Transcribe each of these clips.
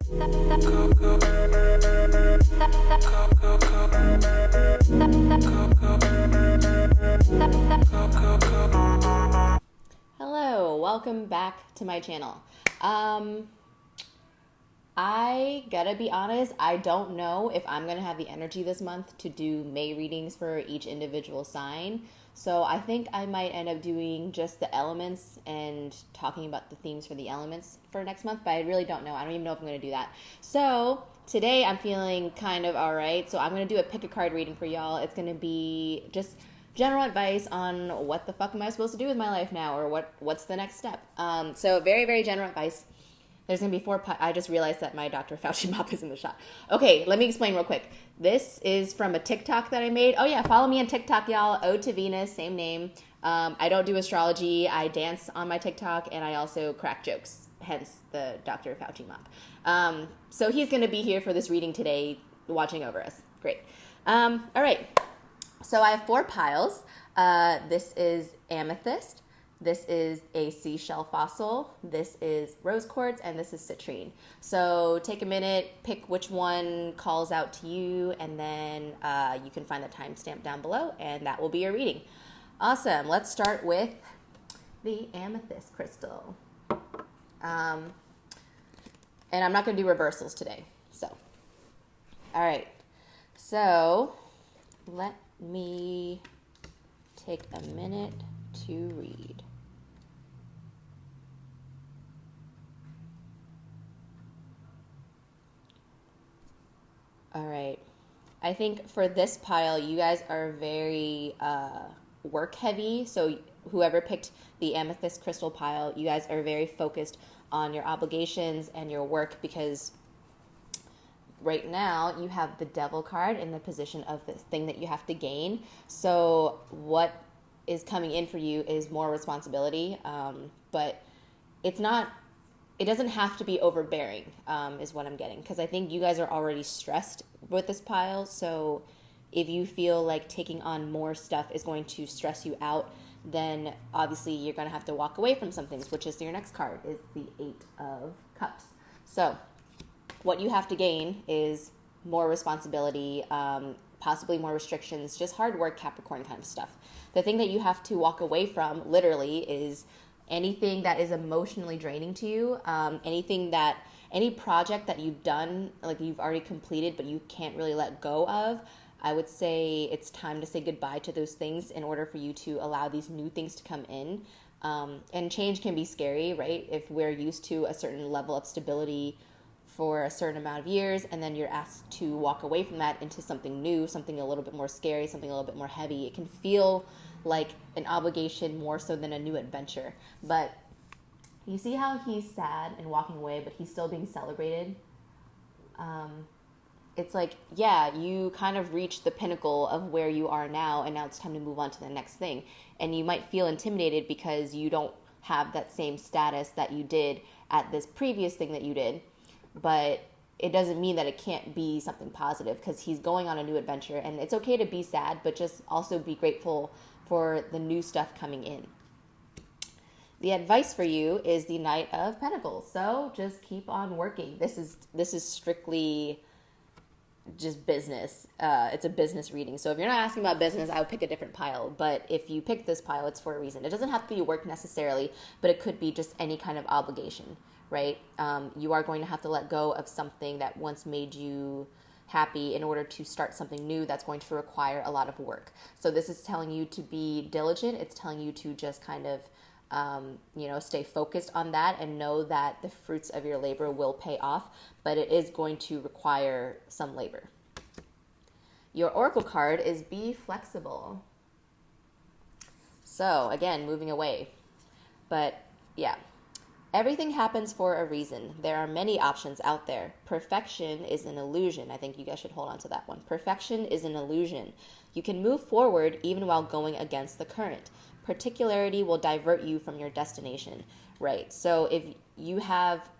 Hello, welcome back to my channel. I gotta be honest, I don't know if I'm gonna have the energy this month to do May readings for each individual sign. So I think I might end up doing just the elements and talking about the themes for the elements for next month, but I really don't know. I don't even know if I'm gonna do that. So today I'm feeling kind of all right. So I'm gonna do a pick a card reading for y'all. It's gonna be just general advice on what the fuck am I supposed to do with my life now, or what's the next step. So very, very general advice. There's going to be I just realized that my Dr. Fauci mop is in the shot. Okay, let me explain real quick. This is from a TikTok that I made. Oh yeah, follow me on TikTok, y'all. Ode to Venus, same name. I don't do astrology. I dance on my TikTok, and I also crack jokes, hence the Dr. Fauci mop. So he's going to be here for this reading today, watching over us. Great. All right. So I have 4 piles. This is Amethyst. This is a seashell fossil, this is rose quartz, and this is citrine. So take a minute, pick which one calls out to you, and then you can find the timestamp down below, and that will be your reading. Awesome. Let's start with the amethyst crystal. And I'm not going to do reversals today. So, all right. So let me take a minute to read. All right. I think for this pile, you guys are very work heavy. So whoever picked the amethyst crystal pile, you guys are very focused on your obligations and your work, because right now you have the devil card in the position of the thing that you have to gain. So what is coming in for you is more responsibility, but it doesn't have to be overbearing, is what I'm getting, because I think you guys are already stressed with this pile. So if you feel like taking on more stuff is going to stress you out, then obviously you're going to have to walk away from some things, which is your next card, is the 8 of Cups. So what you have to gain is more responsibility, possibly more restrictions, just hard work, Capricorn kind of stuff. The thing that you have to walk away from, literally, is anything that is emotionally draining to you, any project that you've done, like you've already completed, but you can't really let go of. I would say it's time to say goodbye to those things in order for you to allow these new things to come in. And change can be scary, right? If we're used to a certain level of stability for a certain amount of years, and then you're asked to walk away from that into something new, something a little bit more scary, something a little bit more heavy, it can feel like an obligation more so than a new adventure. But you see how he's sad and walking away, but he's still being celebrated? It's like, yeah, you kind of reached the pinnacle of where you are now, and now it's time to move on to the next thing. And you might feel intimidated because you don't have that same status that you did at this previous thing that you did. But it doesn't mean that it can't be something positive, because he's going on a new adventure, and it's okay to be sad, but just also be grateful for the new stuff coming in. The advice for you is the Knight of Pentacles. So just keep on working. This is strictly just business. It's a business reading. So if you're not asking about business, I would pick a different pile. But if you pick this pile, it's for a reason. It doesn't have to be work necessarily, but it could be just any kind of obligation, right? You are going to have to let go of something that once made you happy in order to start something new that's going to require a lot of work. So this is telling you to be diligent. It's telling you to just kind of, stay focused on that and know that the fruits of your labor will pay off, but it is going to require some labor. Your oracle card is be flexible. So again, moving away, but yeah. Everything happens for a reason. There are many options out there. Perfection is an illusion. I think you guys should hold on to that one. Perfection is an illusion. You can move forward even while going against the current. Particularity will divert you from your destination, right? So if you have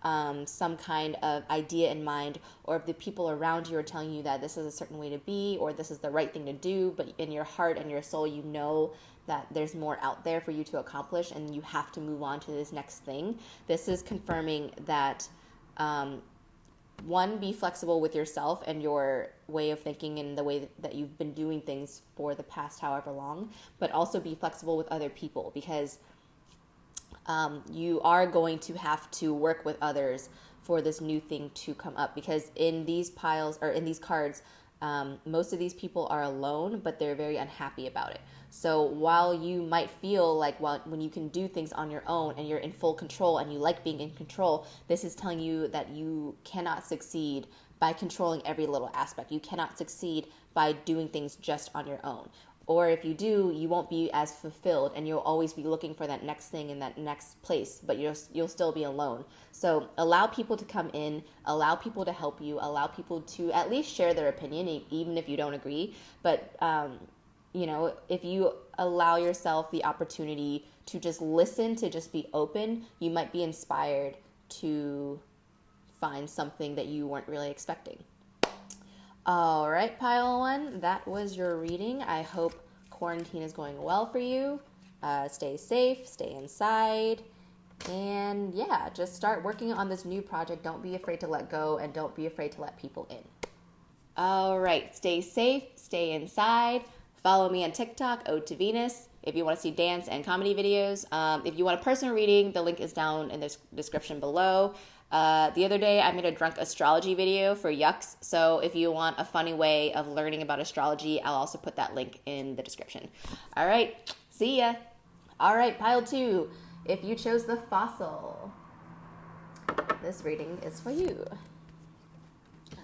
some kind of idea in mind, or if the people around you are telling you that this is a certain way to be, or this is the right thing to do, but in your heart and your soul, you know that there's more out there for you to accomplish and you have to move on to this next thing. This is confirming that one, be flexible with yourself and your way of thinking and the way that you've been doing things for the past however long, but also be flexible with other people, because you are going to have to work with others for this new thing to come up, because in these piles or in these cards, most of these people are alone, but they're very unhappy about it. So while you might feel like when you can do things on your own and you're in full control and you like being in control, this is telling you that you cannot succeed by controlling every little aspect. You cannot succeed by doing things just on your own. Or if you do, you won't be as fulfilled, and you'll always be looking for that next thing in that next place, but you'll still be alone. So allow people to come in, allow people to help you, allow people to at least share their opinion, even if you don't agree. But, if you allow yourself the opportunity to just listen, to just be open, you might be inspired to find something that you weren't really expecting. All right, pile one, that was your reading. I hope quarantine is going well for you. Stay safe, stay inside, and yeah, just start working on this new project. Don't be afraid to let go, and don't be afraid to let people in. All right, stay safe, stay inside. Follow me on TikTok, Ode to Venus, if you want to see dance and comedy videos. If you want a personal reading, the link is down in the description below. The other day, I made a drunk astrology video for Yucks. So if you want a funny way of learning about astrology, I'll also put that link in the description. All right, see ya. All right, pile two. If you chose the fossil, this reading is for you.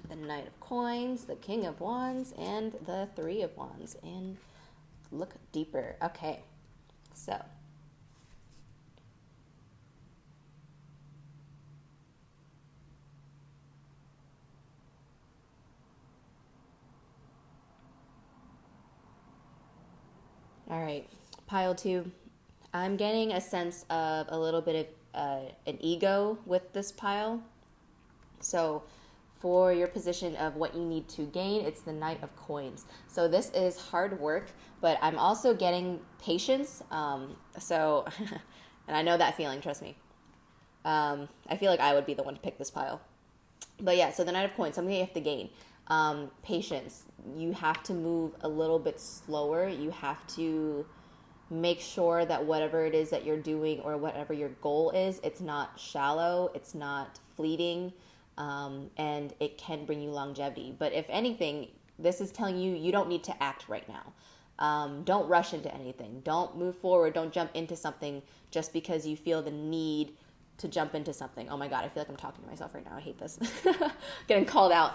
The Knight of Coins, the King of Wands, and the Three of Wands. And look deeper. Okay, so all right, pile two. I'm getting a sense of a little bit of an ego with this pile. So for your position of what you need to gain, it's the Knight of Coins. So this is hard work, but I'm also getting patience. And I know that feeling, trust me. I feel like I would be the one to pick this pile. But yeah, so the Knight of Coins, something you have to gain. Patience. You have to move a little bit slower. You have to make sure that whatever it is that you're doing or whatever your goal is, it's not shallow, it's not fleeting, and it can bring you longevity. But if anything, this is telling you you don't need to act right now. Don't rush into anything. Don't move forward. Don't jump into something just because you feel the need to jump into something. Oh my God, I feel like I'm talking to myself right now. I hate this. Getting called out.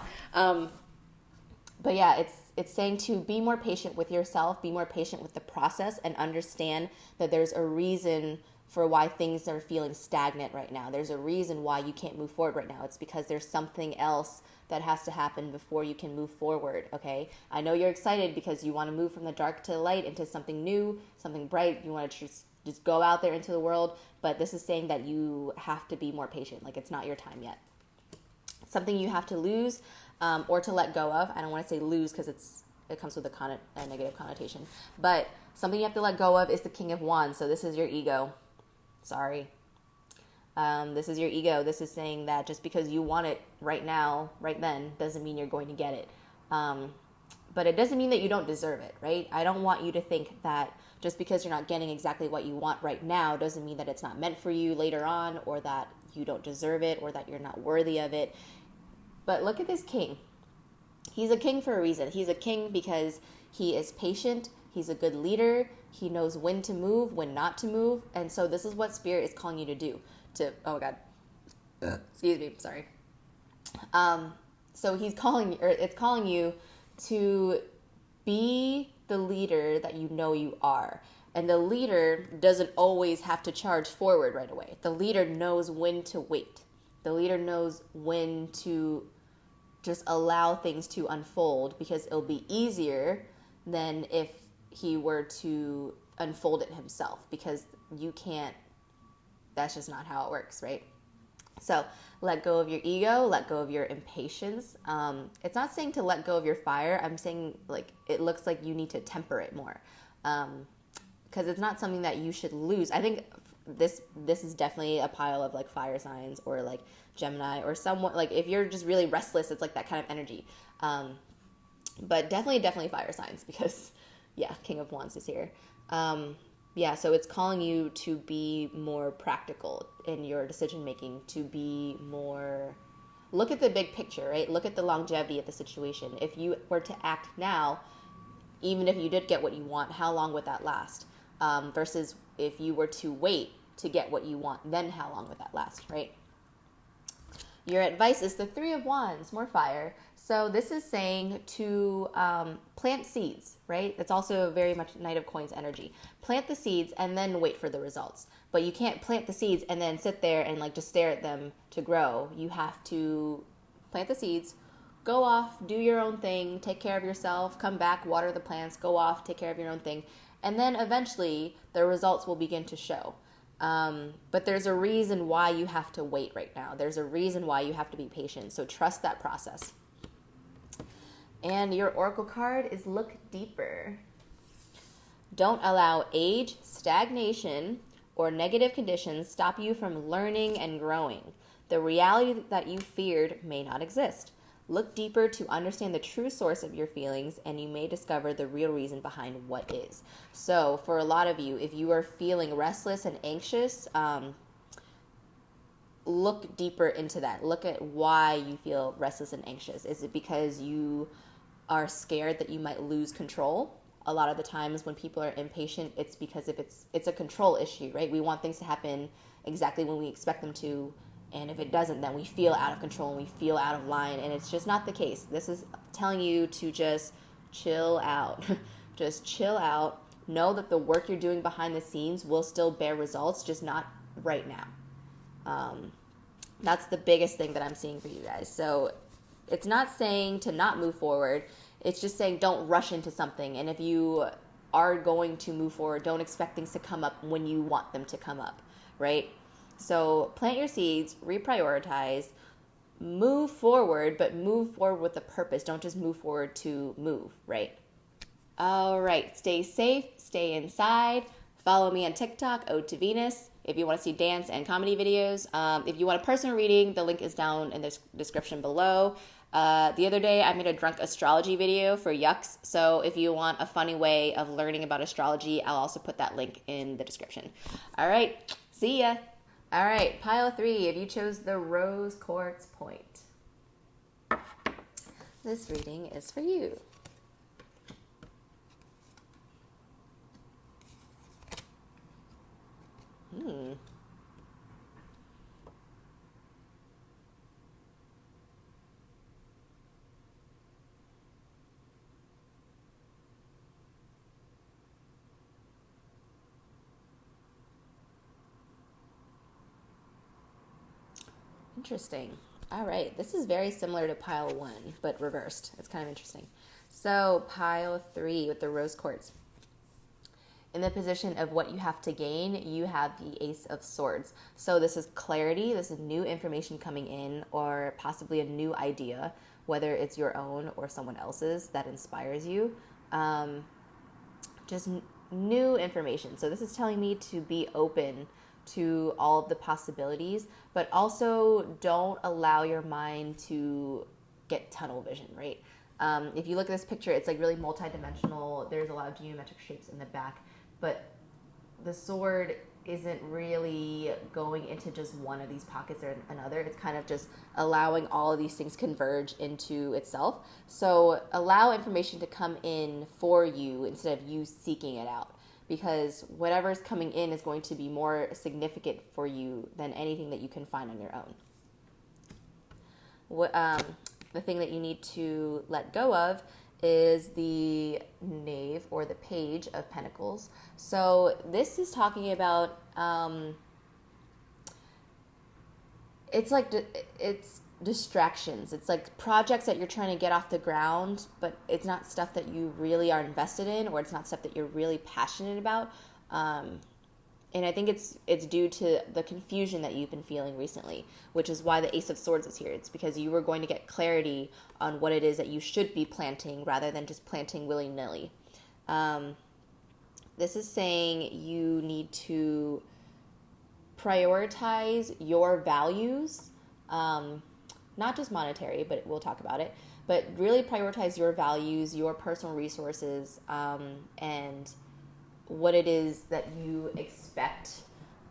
But yeah, it's saying to be more patient with yourself, be more patient with the process, and understand that there's a reason for why things are feeling stagnant right now. There's a reason why you can't move forward right now. It's because there's something else that has to happen before you can move forward, okay? I know you're excited because you want to move from the dark to the light into something new, something bright. You want to just go out there into the world, but this is saying that you have to be more patient. Like, it's not your time yet. Something you have to lose or to let go of. I don't want to say lose because it comes with a negative connotation. But something you have to let go of is the King of Wands. So this is your ego. Sorry. This is your ego. This is saying that just because you want it right now, right then, doesn't mean you're going to get it. But it doesn't mean that you don't deserve it, right? I don't want you to think that just because you're not getting exactly what you want right now doesn't mean that it's not meant for you later on, or that you don't deserve it, or that you're not worthy of it. But look at this king. He's a king for a reason. He's a king because he is patient. He's a good leader. He knows when to move, when not to move. And so this is what Spirit is calling you to do. Oh my God. Excuse me. Sorry. So it's calling you to be the leader that you know you are. And the leader doesn't always have to charge forward right away. The leader knows when to wait. The leader knows when to just allow things to unfold, because it'll be easier than if he were to unfold it himself, because you can't, that's just not how it works, right? So let go of your ego, let go of your impatience. It's not saying to let go of your fire. I'm saying, like, it looks like you need to temper it more, because it's not something that you should lose. I think this is definitely a pile of like fire signs or like Gemini or someone, like if you're just really restless, it's like that kind of energy. But definitely fire signs because yeah, King of Wands is here. Yeah, so it's calling you to be more practical in your decision making, to be more, look at the big picture, right? Look at the longevity of the situation. If you were to act now, even if you did get what you want, how long would that last? Versus if you were to wait to get what you want, then how long would that last, right? Your advice is the Three of Wands, more fire. So this is saying to plant seeds, right? That's also very much Knight of Coins energy. Plant the seeds and then wait for the results. But you can't plant the seeds and then sit there and like just stare at them to grow. You have to plant the seeds, go off, do your own thing, take care of yourself, come back, water the plants, go off, take care of your own thing. And then eventually the results will begin to show. But there's a reason why you have to wait right now. There's a reason why you have to be patient. So trust that process. And your oracle card is Look Deeper. Don't allow age, stagnation, or negative conditions stop you from learning and growing. The reality that you feared may not exist. Look deeper to understand the true source of your feelings, and you may discover the real reason behind what is. So for a lot of you, if you are feeling restless and anxious, look deeper into that. Look at why you feel restless and anxious. Is it because you are scared that you might lose control? A lot of the times when people are impatient, it's because if it's a control issue, right? We want things to happen exactly when we expect them to, and if it doesn't, then we feel out of control and we feel out of line, and it's just not the case. This is telling you to just chill out. Just chill out. Know that the work you're doing behind the scenes will still bear results, just not right now. That's the biggest thing that I'm seeing for you guys. So it's not saying to not move forward. It's just saying don't rush into something. And if you are going to move forward, don't expect things to come up when you want them to come up, right? So plant your seeds, reprioritize, move forward, but move forward with a purpose. Don't just move forward to move, right? All right, stay safe, stay inside. Follow me on TikTok, Ode to Venus, if you want to see dance and comedy videos. If you want a personal reading, the link is down in the description below. The other day, I made a drunk astrology video for Yucks. So if you want a funny way of learning about astrology, I'll also put that link in the description. All right, see ya. All right, pile 3, if you chose the Rose Quartz Point, this reading is for you. Interesting. All right, this is very similar to pile 1, but reversed. It's kind of interesting. So pile 3 with the Rose Quartz. In the position of what you have to gain, you have the Ace of Swords. So this is clarity, this is new information coming in, or possibly a new idea, whether it's your own or someone else's that inspires you. Just new information. So this is telling me to be open to all of the possibilities, but also don't allow your mind to get tunnel vision, right? If you look at this picture, it's like really multidimensional. There's a lot of geometric shapes in the back, but the sword isn't really going into just one of these pockets or another. It's kind of just allowing all of these things converge into itself. So allow information to come in for you instead of you seeking it out, because whatever's coming in is going to be more significant for you than anything that you can find on your own. The thing that you need to let go of is the Knave or the Page of Pentacles. So this is talking about, it's distractions. It's like projects that you're trying to get off the ground, but it's not stuff that you really are invested in, or it's not stuff that you're really passionate about. And I think it's due to the confusion that you've been feeling recently, which is why the Ace of Swords is here. It's because you were going to get clarity on what it is that you should be planting rather than just planting willy-nilly. This is saying you need to prioritize your values, not just monetary, but we'll talk about it, but really prioritize your values, your personal resources, and what it is that you expect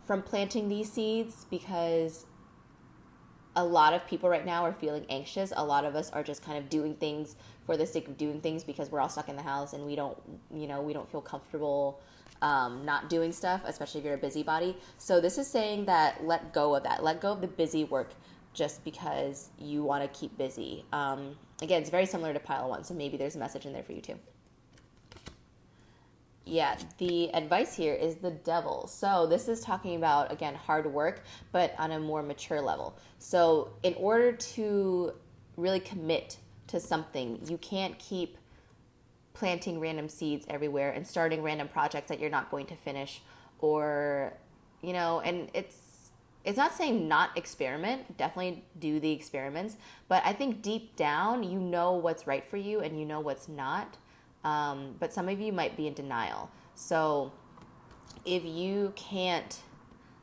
from planting these seeds, because a lot of people right now are feeling anxious. A lot of us are just kind of doing things for the sake of doing things because we're all stuck in the house and we don't feel comfortable not doing stuff, especially if you're a busybody. So this is saying that let go of that. Let go of the busy work just because you want to keep busy. Again, it's very similar to pile one, so maybe there's a message in there for you too. Yeah, the advice here is the devil. So this is talking about, again, hard work, but on a more mature level. So in order to really commit to something, you can't keep planting random seeds everywhere and starting random projects that you're not going to finish, or, and it's not saying not experiment. Definitely do the experiments. But I think deep down, you know what's right for you and you know what's not. But some of you might be in denial. So if you can't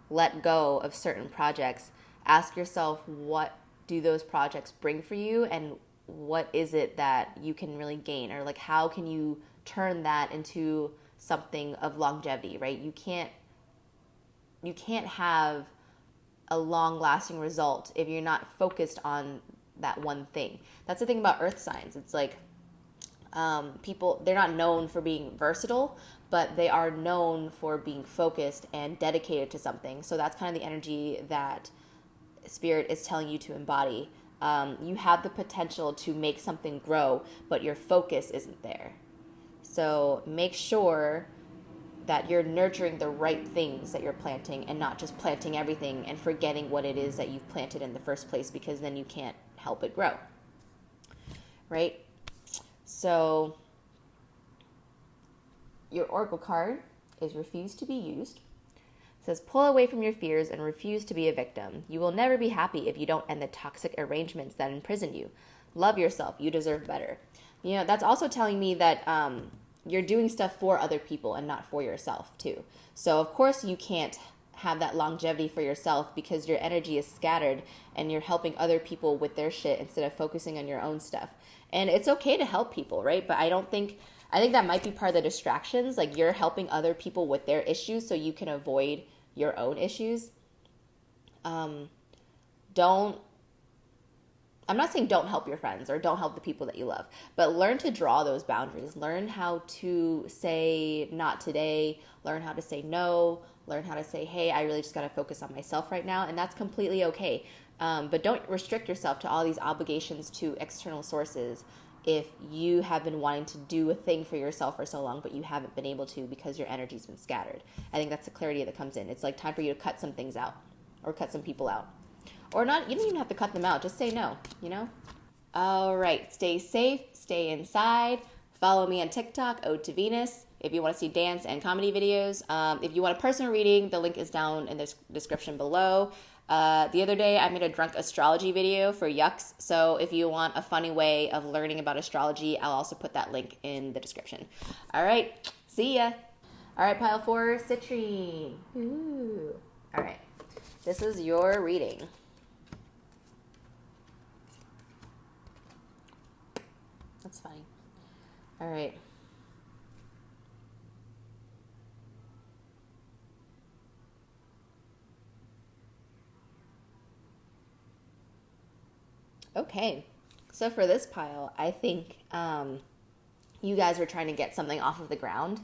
let go of certain projects, ask yourself, what do those projects bring for you, and what is it that you can really gain, or like how can you turn that into something of longevity, right? You can't have a long-lasting result if you're not focused on that one thing. That's the thing about earth signs. It's like people, they're not known for being versatile, but they are known for being focused and dedicated to something. So that's kind of the energy that Spirit is telling you to embody. You have the potential to make something grow, but your focus isn't there. So make sure that you're nurturing the right things that you're planting, and not just planting everything and forgetting what it is that you've planted in the first place, because then you can't help it grow. Right? So your oracle card is Refuse to be Used. It says, pull away from your fears and refuse to be a victim. You will never be happy if you don't end the toxic arrangements that imprison you. Love yourself. You deserve better. That's also telling me that you're doing stuff for other people and not for yourself too. So of course you can't have that longevity for yourself because your energy is scattered and you're helping other people with their shit instead of focusing on your own stuff. And it's okay to help people, right? But I think that might be part of the distractions. Like, you're helping other people with their issues so you can avoid your own issues. I'm not saying don't help your friends or don't help the people that you love, but learn to draw those boundaries. Learn how to say not today, learn how to say no, learn how to say, hey, I really just got to focus on myself right now. And that's completely okay. But don't restrict yourself to all these obligations to external sources if you have been wanting to do a thing for yourself for so long, but you haven't been able to because your energy's been scattered. I think that's the clarity that comes in. It's like time for you to cut some things out, or cut some people out. Or not, you don't even have to cut them out. Just say no, All right. Stay safe. Stay inside. Follow me on TikTok, Ode to Venus, if you want to see dance and comedy videos. If you want a personal reading, the link is down in the description below. The other day, I made a drunk astrology video for Yucks. So if you want a funny way of learning about astrology, I'll also put that link in the description. All right. See ya. All right, pile 4, Citrine. Ooh. All right. This is your reading. That's funny. All right. Okay. So for this pile, I think you guys were trying to get something off of the ground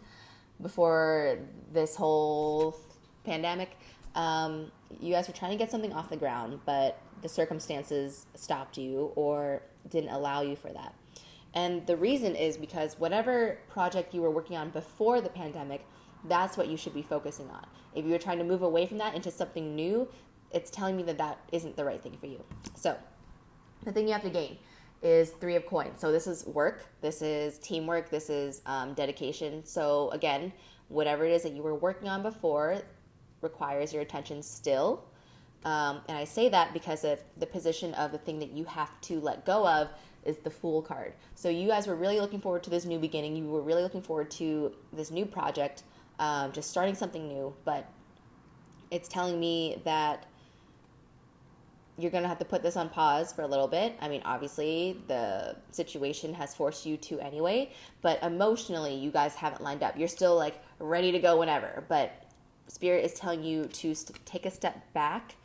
before this whole pandemic. You guys were trying to get something off the ground, but the circumstances stopped you or didn't allow you for that. And the reason is because whatever project you were working on before the pandemic, that's what you should be focusing on. If you're trying to move away from that into something new, it's telling me that that isn't the right thing for you. So the thing you have to gain is 3 of coins. So this is work, this is teamwork, this is dedication. So again, whatever it is that you were working on before requires your attention still. And I say that because of the position of the thing that you have to let go of is the Fool card. So you guys were really looking forward to this new beginning. You were really looking forward to this new project, just starting something new. But It's telling me that you're going to have to put this on pause for a little bit. I mean, obviously, the situation has forced you to anyway, but emotionally, you guys haven't lined up. You're still like ready to go whenever, but Spirit is telling you to take a step back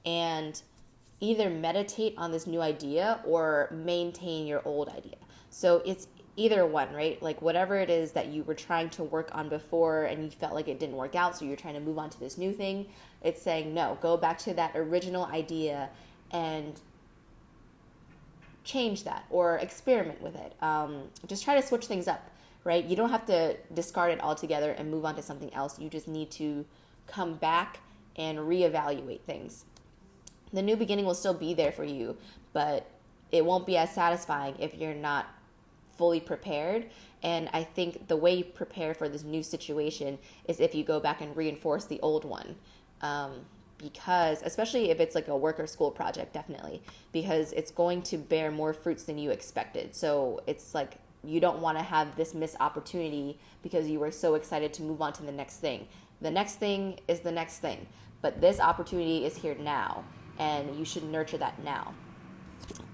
and either meditate on this new idea or maintain your old idea. So it's either one, right? Like whatever it is that you were trying to work on before and you felt like it didn't work out, so you're trying to move on to this new thing, it's saying no, go back to that original idea and change that or experiment with it. Just try to switch things up, right? You don't have to discard it altogether and move on to something else. You just need to come back and reevaluate things. The new beginning will still be there for you, but it won't be as satisfying if you're not fully prepared. And I think the way you prepare for this new situation is if you go back and reinforce the old one. Because especially if it's like a work or school project, definitely, because it's going to bear more fruits than you expected. So it's like you don't want to have this missed opportunity because you were so excited to move on to the next thing. The next thing is the next thing, but this opportunity is here now, and you should nurture that now.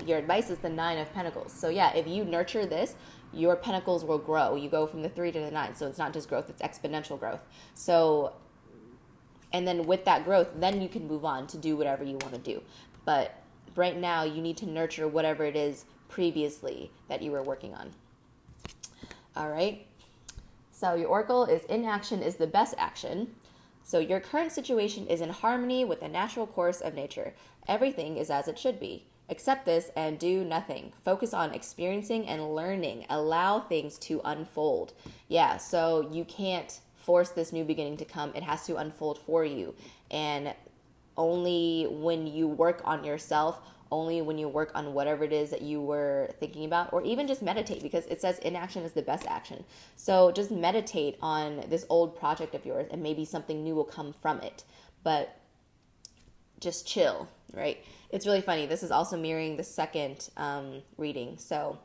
Your advice is the 9 of Pentacles. So yeah, if you nurture this, your pentacles will grow. You go from the 3 to the 9. So it's not just growth, it's exponential growth. So, and then with that growth, then you can move on to do whatever you want to do. But right now, you need to nurture whatever it is previously that you were working on. All right. So your oracle is inaction is the best action. So your current situation is in harmony with the natural course of nature. Everything is as it should be. Accept this and do nothing. Focus on experiencing and learning. Allow things to unfold. Yeah, so you can't force this new beginning to come. It has to unfold for you. And only when you work on yourself, only when you work on whatever it is that you were thinking about, or even just meditate, because it says inaction is the best action. So just meditate on this old project of yours and maybe something new will come from it. But just chill, right? It's really funny. This is also mirroring the second reading. So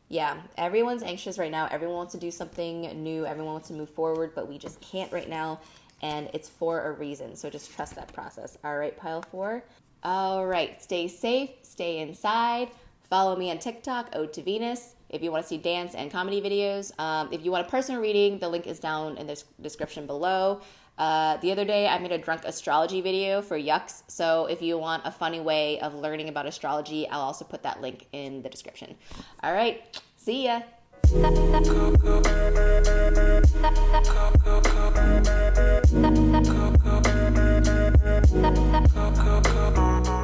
yeah, everyone's anxious right now. Everyone wants to do something new. Everyone wants to move forward, but we just can't right now. And it's for a reason. So just trust that process. All right, pile 4. All right, stay safe, stay inside. Follow me on TikTok, Ode to Venus, if you want to see dance and comedy videos. If you want a personal reading, the link is down in the description below. The other day, I made a drunk astrology video for Yucks. So if you want a funny way of learning about astrology, I'll also put that link in the description. All right, see ya. Thank you.